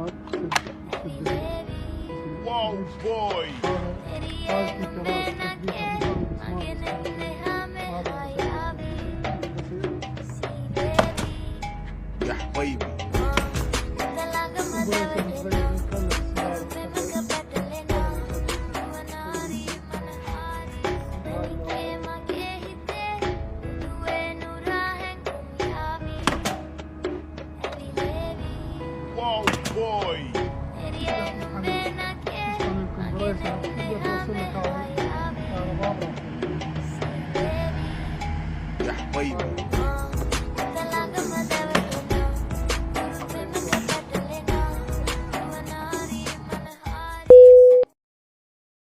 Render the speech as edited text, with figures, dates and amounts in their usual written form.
الكمامات واو بوي. هذه كراس يا حبيبي واو بوي. تسمع الكمبريسر تقدر توصل لك على بعض